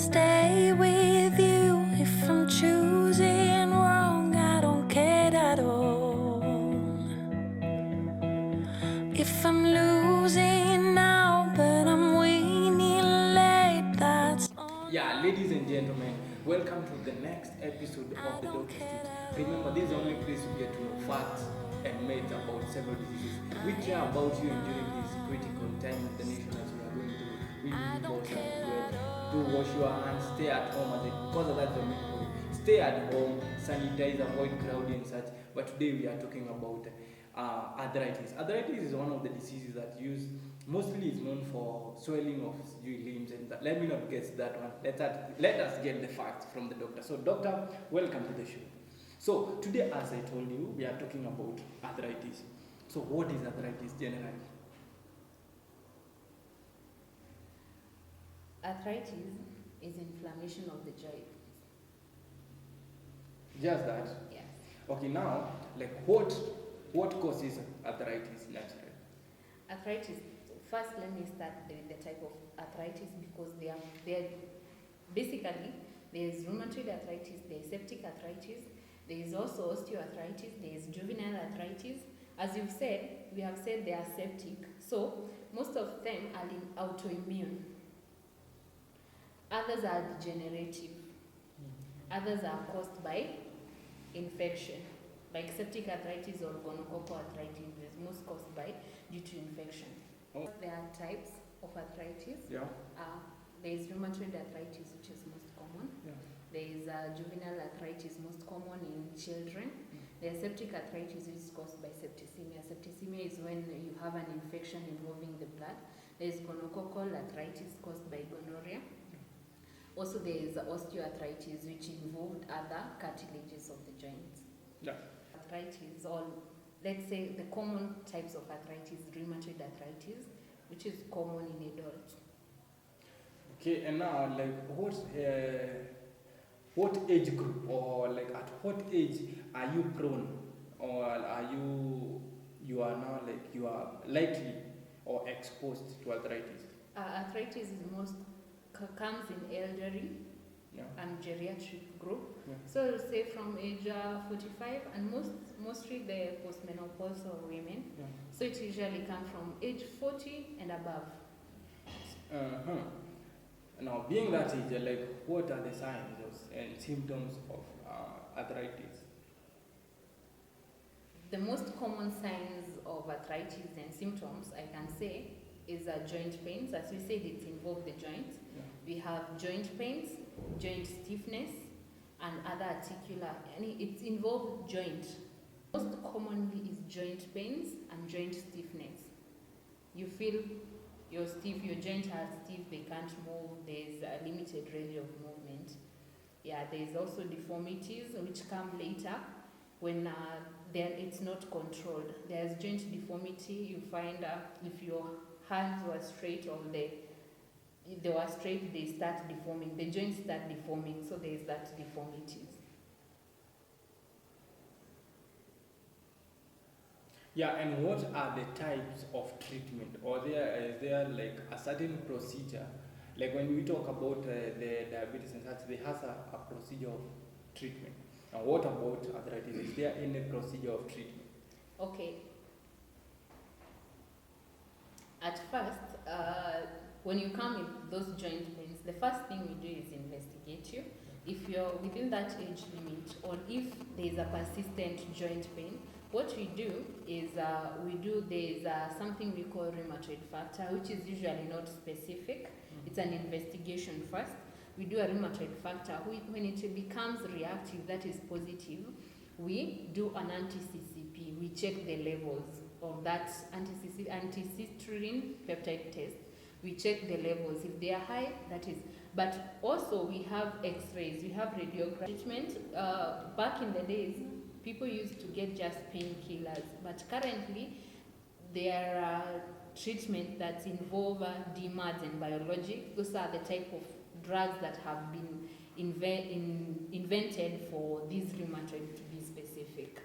stay with you. If I'm choosing wrong, I don't care at all. If I'm losing now, but I'm winning late, that's all. Yeah, ladies and gentlemen, welcome to the next episode of the Doctor's Tips. Remember, this is the only place you get to know facts and myths about several diseases. We care about you and during this critical time of the nation as we are going through. Really important. Do wash your hands, stay at home as because of that's the main point. Stay at home, sanitize, avoid crowding and such. But today we are talking about arthritis. Arthritis is one of the diseases that mostly is known for swelling of limbs and that. Let me not guess that one. Let us get the facts from the doctor. So doctor, welcome to the show. So today, as I told you, we are talking about arthritis. So what is arthritis generally? Arthritis is inflammation of the joint. Just that? Yes. Okay, now, like what causes arthritis naturally? Arthritis, first let me start with the type of arthritis because they are basically there is rheumatoid arthritis, there is septic arthritis, there is also osteoarthritis, there is juvenile arthritis. As we have said they are septic. So most of them are autoimmune. Others are degenerative. Others are caused by infection, like septic arthritis or gonococcal arthritis is most caused by due to infection. Oh. There are types of arthritis. Yeah. There is rheumatoid arthritis, which is most common. Yeah. There is juvenile arthritis, most common in children. There is septic arthritis, which is caused by septicemia. Septicemia is when you have an infection involving the blood. There is gonococcal arthritis caused by gonorrhea. Also, there is osteoarthritis, which involved other cartilages of the joints. Yeah. Arthritis, or let's say the common types of arthritis, rheumatoid arthritis, which is common in adults. Okay, and now, like, what age group or like at what age are you prone, or are you are now like you are likely or exposed to arthritis? Arthritis is comes in elderly and geriatric group. Yeah. So say from age 45 and mostly the postmenopausal women. Yeah. So it usually comes from age 40 and above. Now, being that age, like, what are the signs and symptoms of arthritis? The most common signs of arthritis and symptoms, I can say, is joint pains. As we said, it involves the joints. Yeah. We have joint pains, joint stiffness, and other articular. It involves joint. Most commonly is joint pains and joint stiffness. You feel you're stiff, your joints are stiff, they can't move, there's a limited range of movement. Yeah, there's also deformities which come later when it's not controlled. There's joint deformity. You find if your hands were straight or they were straight, they start deforming. The joints start deforming, so there's that deformities. Yeah, and what are the types of treatment? Or is there like a certain procedure? Like when we talk about the diabetes and such, there has a procedure of treatment. And what about arthritis? Is there any procedure of treatment? Okay. At first, when you come with those joint pains, the first thing we do is investigate you. If you're within that age limit, or if there's a persistent joint pain, what we do is there's something we call rheumatoid factor, which is usually not specific. It's an investigation first. We do a rheumatoid factor. When it becomes reactive, that is positive, we do an anti-CCP. We check the levels of that anti-citrulline peptide test. We check the levels. If they are high, that is. But also we have X-rays. We have radiography treatment. Back in the days, people used to get just painkillers, but currently there are treatments that involve DMARDs and biologics. Those are the type of drugs that have been invented for this rheumatoid to be specific.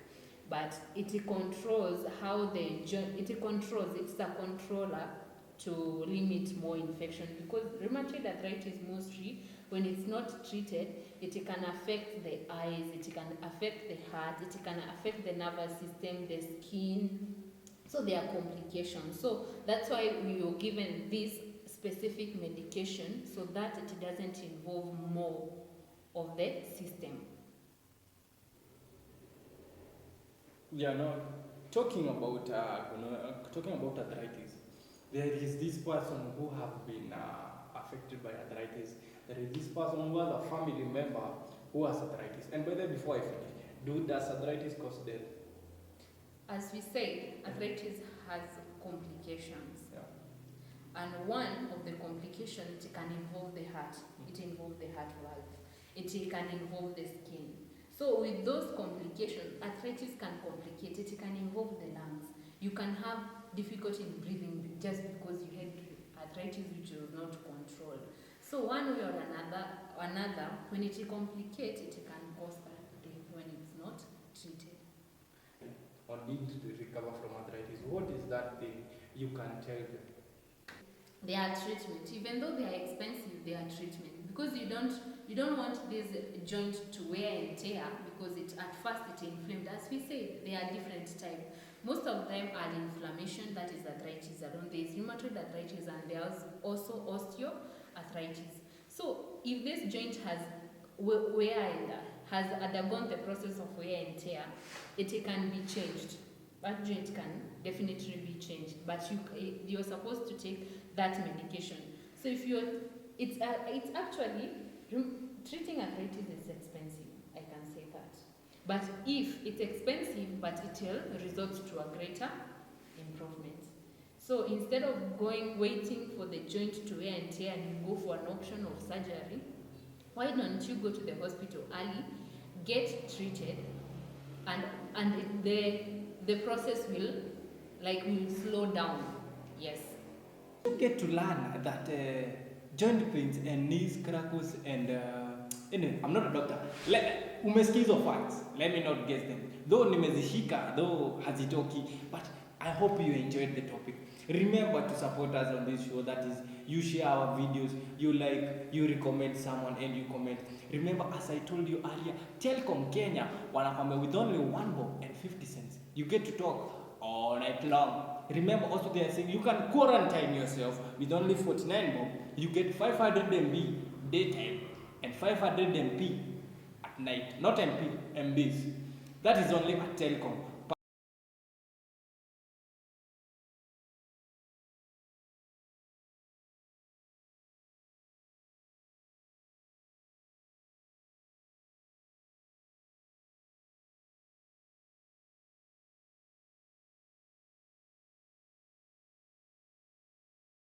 But it controls it's a controller to limit more infection, because rheumatoid arthritis mostly when it's not treated, it can affect the eyes, it can affect the heart, it can affect the nervous system, the skin. So there are complications. So that's why we were given this specific medication so that it doesn't involve more of the system. Yeah, no. Talking about arthritis, there is this person who have been affected by arthritis. There is this person who has a family member who has arthritis. And by the way, before I finish, does arthritis cause death? As we say, arthritis has complications. Yeah. And one of the complications, it can involve the heart. It involves the heart valve. It can involve the skin. So with those complications, arthritis can complicate. It can involve the lungs. You can have difficulty in breathing just because you had arthritis which was not controlled. So one way or another, when it complicates, it can cause death when it's not treated. Or need to recover from arthritis. What is that thing you can tell them? They are treatment. Even though they are expensive, they are treatment. Because you don't want this joint to wear and tear because at first it inflamed. As we say, there are different types. Most of them are inflammation, that is arthritis. There is rheumatoid arthritis and there's also osteoarthritis. So if this joint has has undergone the process of wear and tear, it can be changed. That joint can definitely be changed, but you're supposed to take that medication. So if it's actually treating arthritis is expensive. I can say that. But if it's expensive, but it will result to a greater improvement. So instead of waiting for the joint to wear and tear and you go for an option of surgery, why don't you go to the hospital early, get treated, and the process will slow down. Yes. You get to learn that joint pains and knees crackles and anyway, I'm not a doctor. Umesikizo facts. Let me not guess them. Though nimezishika, though hazitoki, but I hope you enjoyed the topic. Remember to support us on this show. That is, you share our videos, you like, you recommend someone, and you comment. Remember, as I told you earlier, Telecom Kenya wanakwambia with only 1 bob and 50 cents, you get to talk all night long. Remember also they are saying you can quarantine yourself with only 49 bob. You get 500 MB daytime and 500 MP at night, not MP, MBs. That is only at Telecom.